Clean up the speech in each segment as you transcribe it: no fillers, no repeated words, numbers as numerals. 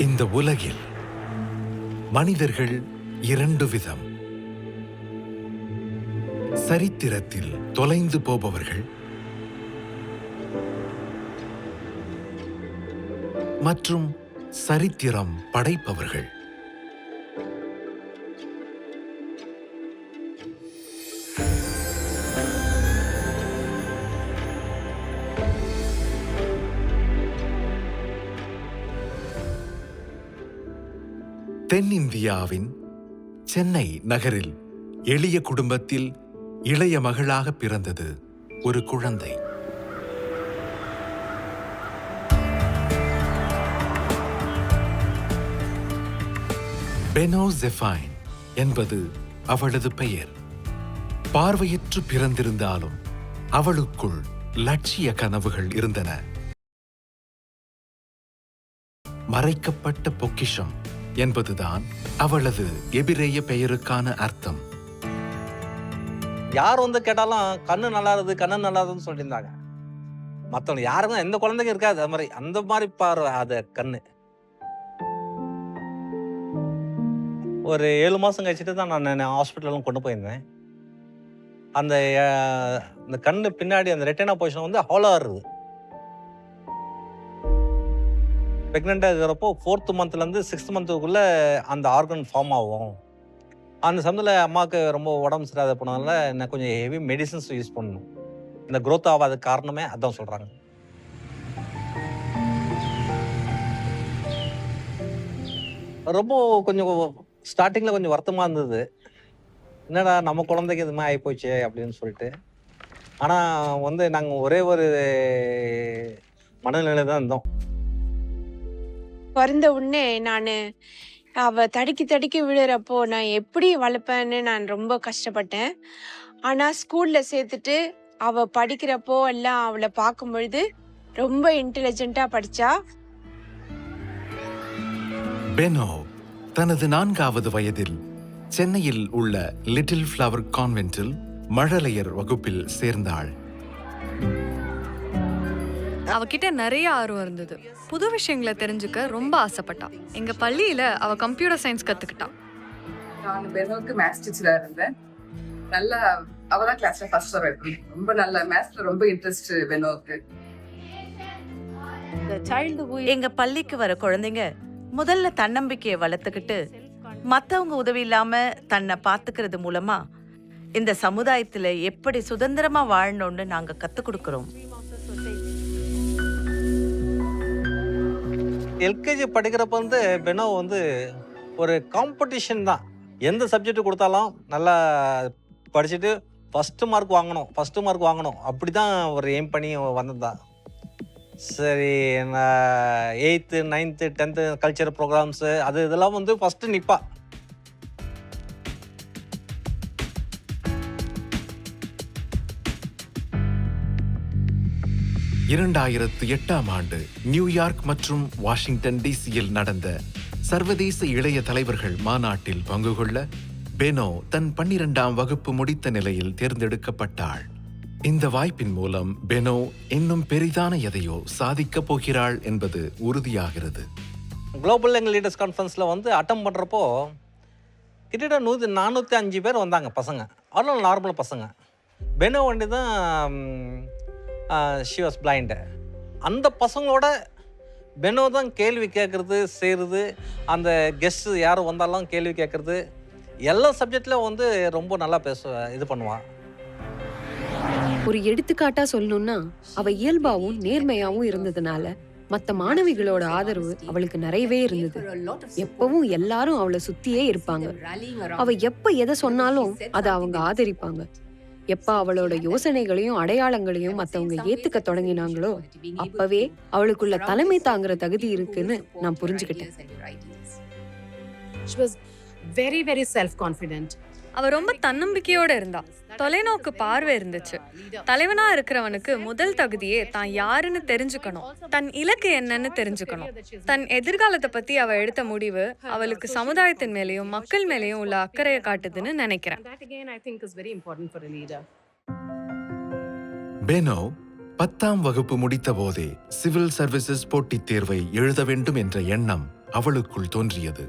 இந்த உலகில் மனிதர்கள் இரண்டு விதம். சரித்திரத்தில் தொலைந்து போபவர்கள் மற்றும் சரித்திரம் படைப்பவர்கள். தென்னிந்தியாவின் சென்னை நகரில் எளிய குடும்பத்தில் இளைய மகளாக பிறந்தது ஒரு குழந்தை. பெனோ ஜெஃபைன் என்பது அவளது பெயர். பார்வையற்று பிறந்திருந்தாலும் அவளுக்குள் லட்சிய கனவுகள் இருந்தன. மறைக்கப்பட்ட பொக்கிஷம் என்பதுதான் அவளது எபிரேய பெயருக்கான அர்த்தம். யார் வந்து கேட்டாலும் கண்ணு நல்லாது கண்ணு நல்லாதுன்னு சொல்லியிருந்தாங்க. மற்றவங்க யாருக்கும் எந்த குழந்தைங்க இருக்காது அது மாதிரி, அந்த மாதிரி பார்வை அது கண்ணு. ஒரு 7 மாதம் கழிச்சுட்டு தான் நான் ஹாஸ்பிட்டலும் கொண்டு போயிருந்தேன். அந்த கண்ணு பின்னாடி அந்த ரெட்டினா பொசிஷன் வந்து ஹாலோவாக இருக்குது. ப்ரெக்னெண்ட்டாக இருக்கிறப்போ 4th மந்த்லேருந்து 6th மந்த்துக்குள்ளே அந்த ஆர்கன் ஃபார்ம் ஆகும். அந்த சமயத்தில் அம்மாவுக்கு ரொம்ப உடம்பு சரியாத போனதால நான் கொஞ்சம் ஹெவி மெடிசன்ஸ் யூஸ் பண்ணணும். இந்த க்ரோத் ஆகாத காரணமே அதான் சொல்கிறாங்க. ரொம்ப கொஞ்சம் ஸ்டார்டிங்கில் கொஞ்சம் வருத்தமாக இருந்தது. என்னடா நம்ம குழந்தைக்கு இது மாதிரி ஆகிப்போச்சு அப்படின்னு சொல்லிட்டு. ஆனால் வந்து நாங்கள் ஒரே ஒரு மனநிலை தான் இருந்தோம். பிறந்த உடனே அவ தடுக்கி தடுக்கி விழுறப்போ நான் எப்படி வளர்ப்பேன்னு நான் ரொம்ப கஷ்டப்பட்டேன். ஆனா ஸ்கூல்ல சேர்த்துட்டு அவ படிக்கிறப்போ எல்லாம் அவளை பார்க்கும் பொழுது ரொம்ப இன்டெலிஜென்ட்டா படிச்சா. பெனோ தனது 4வது வயதில் சென்னையில் உள்ள லிட்டில் ஃப்ளவர் கான்வென்ட்டில் மழலையர் வகுப்பில் சேர்ந்தாள். அவகிட்ட நிறைய ஆர்வம் இருந்தது. புது விஷயங்களை தெரிஞ்சுக்க ரொம்ப ஆசைப்பட்டா. எங்க பள்ளியில அவ கம்ப்யூட்டர் சயின்ஸ் கத்துக்கிட்டா. நான் பெனோக்கு மேத்ஸ் டீச்சரா இருந்தேன். நல்லா அவதான் கிளாஸ்ல ஃபர்ஸ்ட் வரும். ரொம்ப நல்ல மேத்ஸ்ல ரொம்ப இன்ட்ரெஸ்ட் பெனோக்கு. எங்க பள்ளிக்கு வர குழந்தைங்க முதல்ல தன்னம்பிக்கையை வளர்த்துக்கிட்டு மத்தவங்க உதவி இல்லாம தன்னை பாத்துக்கிறது மூலமா இந்த சமுதாயத்துல எப்படி சுதந்திரமா வாழணும்னு நாங்க கத்துக் கொடுக்கிறோம். எல்கேஜி படிக்கிறப்ப வந்து பெனோ வந்து ஒரு காம்படிஷன் தான். எந்த சப்ஜெக்ட் கொடுத்தாலும் நல்லா படிச்சுட்டு ஃபஸ்ட்டு மார்க் வாங்கணும் அப்படி தான் ஒரு எய்ம் பண்ணி வந்ததா. சரி, நான் 8th 9th 10th culture programs இதெல்லாம் வந்து ஃபஸ்ட்டு நிற்பா. ஆண்டு நியூயார்க் மற்றும் வாஷிங்டன் டிசியில் நடந்த சர்வதேச இளைய தலைவர்கள் மாநாட்டில் பங்கு கொள்ள பெனோ தன் 12ஆம் வகுப்பு முடித்த நிலையில் தேர்ந்தெடுக்கப்பட்டாள். இந்த வாய்ப்பின் மூலம் பெனோ இன்னும் பெரிதான எதையோ சாதிக்கப் போகிறாள் என்பது உறுதியாகிறது. குளோபல் யங் லீடர்ஸ் கான்ஃபரன்ஸில் வந்து அட்டம் பண்ணுறப்போ கிட்டத்தட்ட 405 பேர் வந்தாங்க பசங்க. அதெல்லாம் நார்மல் பசங்க. பெனோ வண்டி தான் ஷி வாஸ் பிளைண்டு. அந்த பசங்களோட பெனோ தான் கேள்வி கேட்குறது செய்கிறது. அந்த கெஸ்ட்டு யாரும் வந்தாலும் கேள்வி கேட்குறது. எல்லா சப்ஜெக்ட்லையும் வந்து ரொம்ப நல்லா இது பண்ணுவாள். ஒரு எடுத்துக்காட்டா சொல்லணும்னா அவ இயல்பாவும் நேர்மையாவும் இருந்ததுனால மத்த மாணவிகளோட ஆதரவு அவளுக்கு நிறையவே இருந்தது. எப்பவும் எல்லாரும் அவளை சுத்தியே இருப்பாங்க. அவ எப்ப எதை சொன்னாலும் அதை அவங்க ஆதரிப்பாங்க. எப்ப அவளோட யோசனைகளையும் அடையாளங்களையும் மத்தவங்க ஏத்துக்க தொடங்கினாங்களோ அப்பவே அவளுக்குள்ள தலைமை தாங்குற தகுதி இருக்குன்னு நான் புரிஞ்சுக்கிட்டேன். very very self confident. அவ ரொம்ப தன்னம்பிக்கையோட இருந்தா. தொலைநோக்கு பார்வை இருந்துச்சு. தலைவனா இருக்கிறவனுக்கு முதல் தகுதியே தான் யாருன்னு தெரிஞ்சுக்கணும், தன் இலக்கு என்னன்னு தெரிஞ்சுக்கணும். தன் எதிர்காலத்தை பத்தி அவ எடுத்த முடிவு அவளுக்கு சமுதாயத்தின் மேலேயும் மக்கள் மேலேயும் உள்ள அக்கறையை காட்டுதுன்னு நினைக்கிறேன். பெனோ 10ஆம் வகுப்பு முடித்த போதே சிவில் சர்வீசஸ் போட்டித் தேர்வை எழுத வேண்டும் என்ற எண்ணம் அவளுக்குள் தோன்றியது.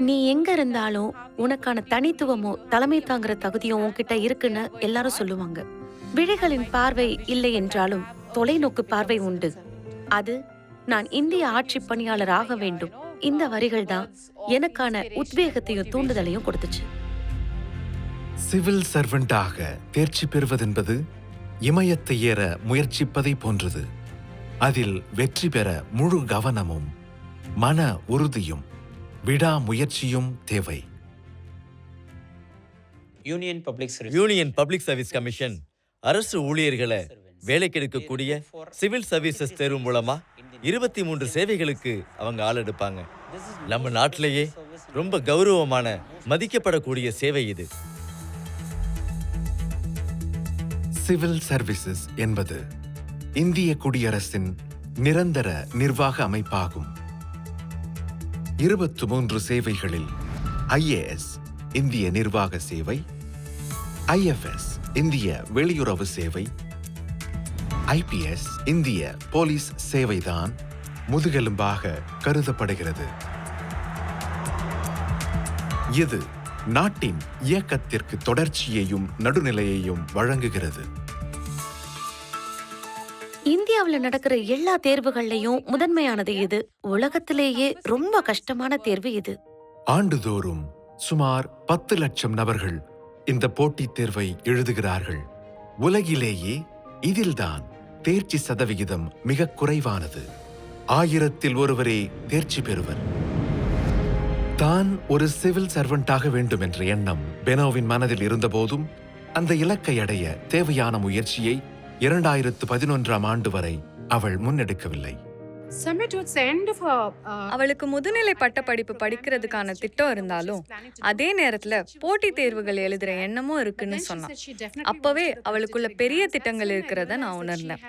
நீ எங்க இருந்தாலும் உனக்கான தனித்துவமும் தலைமை தாங்குற தகுதியும் உன்கிட்ட இருக்குன்னு எல்லாரும் சொல்லுவாங்க. விழிகளின் பார்வை இல்லை என்றாலும் தொலைநோக்கு பார்வை உண்டு. அது நான் இந்திய ஆட்சி பணியாளர் ஆக வேண்டும். இந்த வரிகள் தான் எனக்கான உத்வேகத்தையும் தூண்டுதலையும் கொடுத்துச்சு. சிவில் சர்வெண்டாக தேர்ச்சி பெறுவதென்பது இமயத்தை ஏற முயற்சிப்பதை போன்றது. அதில் வெற்றி பெற முழு கவனமும் மன உறுதியும் விடாமுயற்சியும் தேவை. யூனியன் பப்ளிக் சர்வீஸ் கமிஷன் அரசு ஊழியர்களை வேலைக்கு எடுக்கக்கூடிய சிவில் சர்வீசஸ் தேர்வு மூலமா 23 சேவைகளுக்கு அவங்க ஆள் எடுப்பாங்க. நம்ம நாட்டிலேயே ரொம்ப கௌரவமான மதிக்கப்படக்கூடிய சேவை இது. சிவில் சர்வீசஸ் என்பது இந்திய குடியரசின் நிரந்தர நிர்வாக அமைப்பாகும். 23 சேவைகளில் IAS இந்திய நிர்வாக சேவை, IFS இந்திய வெளியுறவு சேவை, IPS இந்திய போலீஸ் சேவைதான் முதுகெலும்பாக கருதப்படுகிறது. இது நாட்டின் இயக்கத்திற்கு தொடர்ச்சியையும் நடுநிலையையும் வழங்குகிறது. இந்தியாவுல நடக்கிற எல்லா தேர்வுகள்லயும் முதன்மையானது இது. உலகத்திலேயே ரொம்ப கஷ்டமான தேர்வு இது. ஆண்டுதோறும் சுமார் 10 லட்சம் நபர்கள் இந்த போட்டித் தேர்வை எழுதுகிறார்கள். உலகிலேயே இதில்தான் தேர்ச்சி சதவிகிதம் மிக குறைவானது. 1000-ல் ஒருவரே தேர்ச்சி பெறுவர். தான் ஒரு சிவில் சர்வெண்டாக வேண்டும் என்ற எண்ணம் பெனோவின் மனதில் இருந்தபோதும் அந்த இலக்கை அடைய தேவையான முயற்சியை 2011ஆம் ஆண்டு வரை அவள் முன்னெடுக்கவில்லை. அவளுக்கு முதுநிலை பட்டப்படிப்பு படிக்கிறதுக்கான திட்டம் இருந்தாலும் அதே நேரத்துல போட்டித் தேர்வுகள் எழுதுற எண்ணமும் இருக்குன்னு சொன்னா. அப்பவே அவளுக்குள்ள பெரிய திட்டங்கள் இருக்கிறத நான் உணர்ந்தேன்.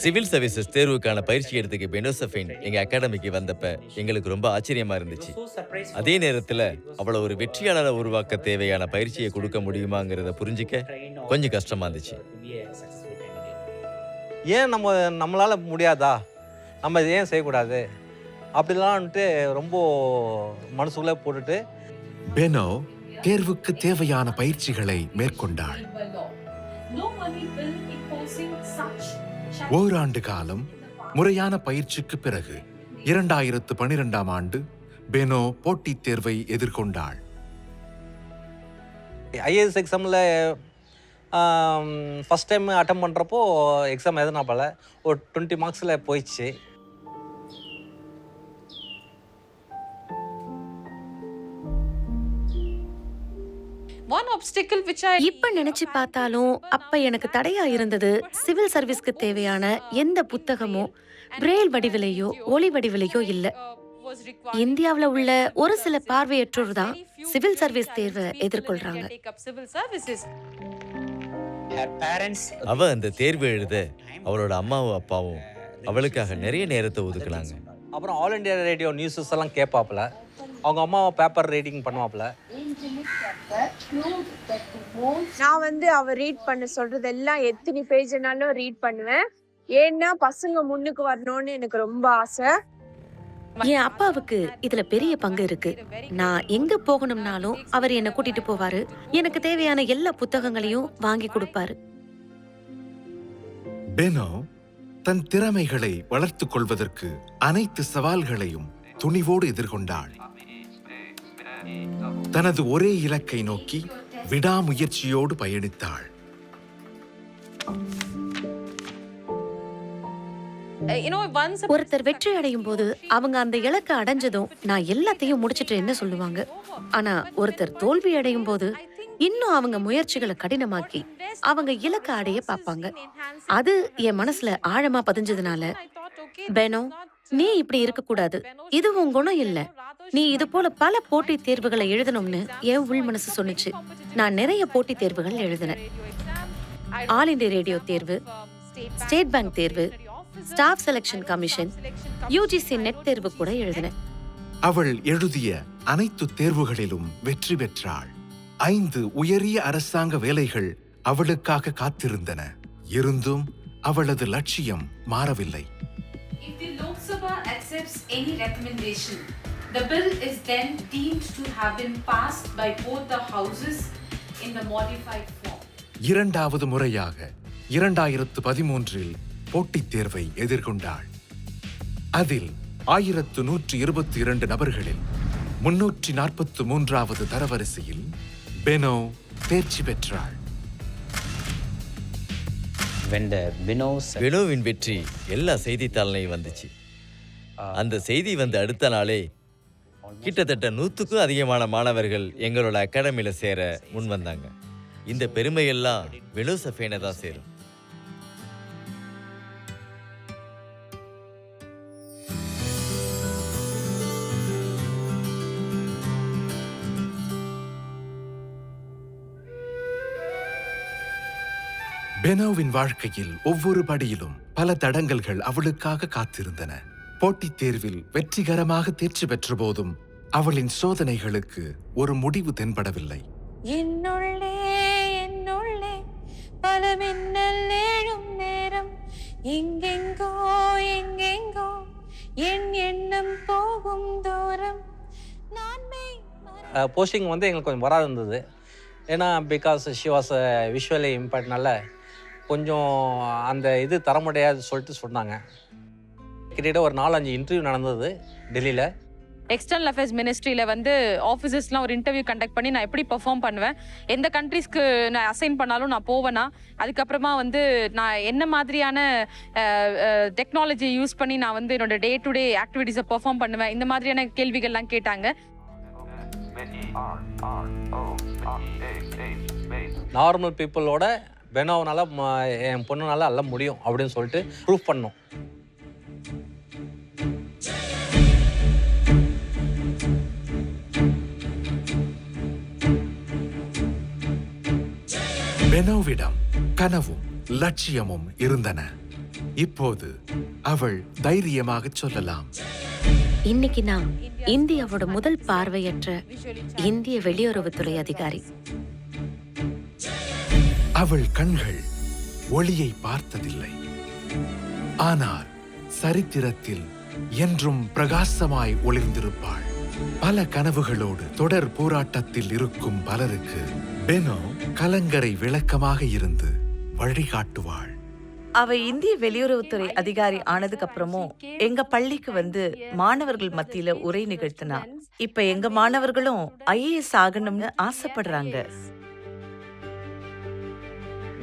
சிவில் சர்வீசஸ் தேர்வுக்கான பயிற்சி எடுத்துக்க பெனோசஃபைன் எங்க அகாடமிக்கு வந்தப்ப எங்களுக்கு ரொம்ப ஆச்சரியமா இருந்துச்சு. அதே நேரத்துல அவளை ஒரு வெற்றியாளரை உருவாக்க தேவையான பயிற்சியை கொடுக்க முடியுமாங்கிறத புரிஞ்சிக்க கொஞ்சம் கஷ்டமா இருந்துச்சு. ஏன் நம்மளால முடியாதா, நம்ம இதை ஏன் செய்யக்கூடாது அப்படிலான்ட்டு ரொம்ப மனசுக்குள்ளே போட்டுட்டு பெனோ தேர்வுக்கு தேவையான பயிற்சிகளை மேற்கொண்டாள். ஓராண்டு காலம் முறையான பயிற்சிக்கு பிறகு 2012ஆம் ஆண்டு பெனோ போட்டித் தேர்வை எதிர்கொண்டாள். IAS எக்ஸாமில் ஃபஸ்ட் டைம் அட்டம் பண்ணுறப்போ எக்ஸாம் எதுனா போல ஒரு 20 மார்க்ஸில் போயிடுச்சு. இப்ப நினைச்சு பார்த்தாலும் அப்ப எனக்கு தடையா இருந்தது சிவில் சர்வீஸ்க்கு தேவையான எந்த புத்தகமோ பிரெயில் வடிவிலையோ ஒளி வடிவிலையோ இல்ல. இந்தியாவுல உள்ள ஒரு சில பார்வையற்றோர் தான் சிவில் சர்வீஸ் தேர்வை எதிர்கொள்றாங்க. அவ அந்த தேர்வு எழுத அவளோட அம்மாவும் அப்பாவும் அவளுக்காக நிறைய நேரத்தை ஒதுக்குனாங்க. அப்புறம் ஆல் இண்டியா ரேடியோ நியூஸஸ் எல்லாம் கேட்பாப்புல, அவங்க அம்மாவை பேப்பர் ரீடிங் பண்ணுவாப்புல. நான் அவ ரீட் பண்ண சொல்றதெல்லாம் எத்தனை பேஜ்னாலும் ரீட் பண்ணுவேன். ஏன்னா பசங்க முன்னுக்கு வரணும்னு எனக்கு ரொம்ப ஆசை. என் அப்பாவுக்கு இதுல பெரிய பங்கு இருக்கு. நான் எங்க போகணும்னாலும் அவர் என்ன கூட்டிட்டு போவாரு. எனக்கு தேவையான எல்லா புத்தகங்களையும் வாங்கி கொடுப்பாரு. பெனோ தன் திறமைகளை வளர்த்துக் கொள்வதற்கு அனைத்து சவால்களையும் துணிவோடு எதிர்கொண்டாள். தனது ஒரே இலக்கை நோக்கி விடாமுயற்சியோடு பயணித்தாள். ஒருத்தர் வெற்றி அடையும் போது அவங்க அந்த இலக்கை அடைஞ்சதும் நான் எல்லாத்தையும் முடிச்சிட்டு என்ன சொல்லுவாங்க. ஆனா ஒருத்தர் தோல்வி அடையும் போது இன்னும் அவங்க முயற்சிகளை கடினமாக்கி அவங்க இலக்கை அடைய பார்ப்பாங்க. அது என் மனசுல ஆழமா பதிஞ்சதுனால, பெனோ நீ இப்படி இருக்க கூடாது, இது உன் குணம் இல்ல, நீ இது போல பல போட்டி தேர்வுகளை எழுதணும்னு என் உள் மனசு சொன்னுச்சு. நான் நிறைய போட்டி தேர்வுகள் எழுதினேன். ஆல் இண்டியா ரேடியோ தேர்வு, ஸ்டேட் பேங்க் தேர்வு, staff selection commission, UGC net தேர்வு கூட எழுதினேன். அவள் எழுதிய அனைத்து தேர்வுகளிலும் வெற்றி பெற்றாள். 5 உயரிய அரசாங்க வேலைகள் அவளுக்காக காத்திருந்தன. இருந்தும் அவளது லட்சியம் மாறவில்லை. If the Lok Sabha accepts any recommendation, the bill is then deemed to have been passed by both the houses in the modified form. இரண்டாவது முறையாக 2013 போட்டித் தேர்வை எதிர்கொண்டாள். அதில் 1122 நபர்களில் 343வது தரவரிசையில் பெனோ தேர்ச்சி பெற்றாள். பெனோவின் வெற்றி எல்லா செய்தித்தாள்லையும் வந்துச்சு. அந்த செய்தி வந்த அடுத்த நாளே கிட்டத்தட்ட 100க்கும் அதிகமான மாணவர்கள் எங்களோட அகாடமியில சேர முன் வந்தாங்க. இந்த பெருமையெல்லாம் பெனோ சஃபேனை தான் சேரும். பெனோவின் வாழ்க்கையில் ஒவ்வொரு படியிலும் பல தடங்கல்கள் அவளுக்காக காத்திருந்தன. போட்டித் தேர்வில் வெற்றிகரமாக தேர்ச்சி பெற்ற போதும் அவளின் சோதனைகளுக்கு ஒரு முடிவு தென்படவில்லை. என்னுள்ளே என்னுள்ளே பல மின்னல் ஏழும் நேரம், எங்கெங்கோ எங்கெங்கோ என் எண்ணம் போகும் தூரம். போஸ்டிங் வந்து எங்களுக்கு கொஞ்சம் வராது இருந்தது. ஏன்னா பிகாஸ் ஷி வாஸ் விஷுவலி இம்பேக்ட்னால கொஞ்சம் அந்த இது தர முடியாது சொல்லிட்டு சொன்னாங்க. கிட்டத்தட்ட ஒரு 4-5 இன்டர்வியூ நடந்தது டெல்லியில். எக்ஸ்டர்னல் அஃபேர்ஸ் மினிஸ்ட்ரியில் வந்து ஆஃபீஸர்ஸ்லாம் ஒரு இன்டர்வியூ கண்டக்ட் பண்ணி நான் எப்படி பெர்ஃபார்ம் பண்ணுவேன், எந்த கண்ட்ரீஸ்க்கு நான் அசைன் பண்ணாலும் நான் போவேனா, அதுக்கப்புறமா வந்து நான் என்ன மாதிரியான டெக்னாலஜி யூஸ் பண்ணி நான் வந்து என்னோட டே டு டே ஆக்டிவிட்டீஸை பெர்ஃபார்ம் பண்ணுவேன், இந்த மாதிரியான கேள்விகள்லாம் கேட்டாங்க. நார்மல் பீப்புளோட பெனோவனால என் பொண்ணுனால அல்ல முடியும் அப்படின்னு சொல்லிட்டு ப்ரூஃப் பண்ணோம். பெனோவிடம் கனவும் லட்சியமும் இருந்தன. இப்போது அவள் தைரியமாக சொல்லலாம், இன்னைக்கு நான் இந்தியாவோட முதல் பார்வையற்ற இந்திய வெளியுறவுத்துறை அதிகாரி. அவள் கண்கள் ஒளியை பார்த்ததில்லை, ஆனால் சரித்திரத்தில் என்றும் பிரகாசமாய் ஒளிர்ந்திருப்பாள். பல கனவுகளோடு தொடர் போராட்டத்தில் இருக்கும் பலருக்கு பெனோ கலங்கரை விளக்கமாக இருந்து வழிகாட்டுவாள். அவ இந்திய வெளியுறவுத்துறை அதிகாரி ஆனதுக்கு அப்புறமும் எங்க பள்ளிக்கு வந்து மாணவர்கள் மத்தியில உரை நிகழ்த்தினா. இப்ப எங்க மாணவர்களும் IAS ஆகணும்னு ஆசைப்படுறாங்க.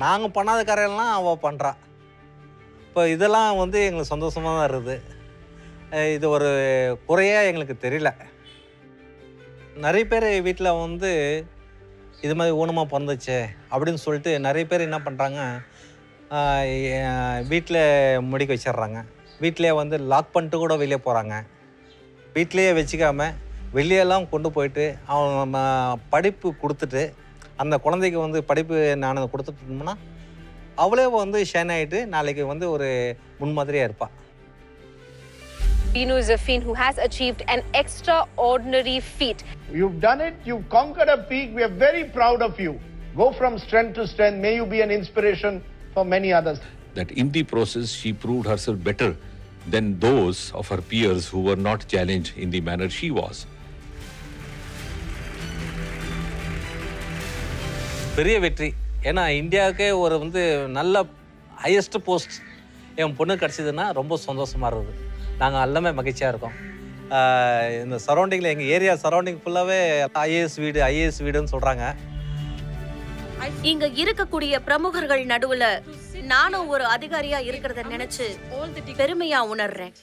நாங்கள் பண்ணாத காரியெல்லாம் அவள் பண்ணுறா. இப்போ இதெல்லாம் வந்து எங்களுக்கு சந்தோஷமாக தான் இருக்குது. இது ஒரு குறையாக எங்களுக்கு தெரியல. நிறைய பேர் வீட்டில் வந்து இது மாதிரி ஊனமாக பிறந்துச்சு அப்படின்னு சொல்லிட்டு நிறைய பேர் என்ன பண்ணுறாங்க, வீட்டில் முடிக்க வச்சிடுறாங்க. வீட்டிலே வந்து லாக் பண்ணிட்டு கூட வெளியே போகிறாங்க. வீட்டிலையே வச்சுக்காம வெளியெல்லாம் கொண்டு போயிட்டு அவங்க படிப்பு கொடுத்துட்டு அந்த குழந்தைக்கு வந்து படிப்பு நான் கொடுத்துட்டோம்னா அவளே வந்து ஷைன் ஆகிட்டு நாளைக்கு வந்து ஒரு முன்மாதிரியாக இருப்பாள். Bino is a fiend who has achieved an extraordinary feat. You've done it. You've conquered a peak. We are very proud of you. Go from strength to strength. May you be an inspiration for many others. That in the process, she proved herself better than those of her peers who were not challenged in the manner she was. பெரிய வெற்றி. ஏன்னா இந்தியாவுக்கே ஒரு வந்து நல்ல highest post என் பொண்ணு கிடச்சிதுன்னா ரொம்ப சந்தோஷமாக இருக்குது. நாங்கள் எல்லாமே மகிழ்ச்சியாக இருக்கோம். இந்த சரௌண்டிங்கில் எங்கள் ஏரியா சரௌண்டிங் ஃபுல்லாகவே ஐஏஎஸ் வீடுன்னு சொல்கிறாங்க. இங்க இருக்கக்கூடிய பிரமுகர்கள் நடுவுல நானும் ஒரு அதிகாரியா இருக்கிறத நினைச்சு பெருமையா உணர்றேன்.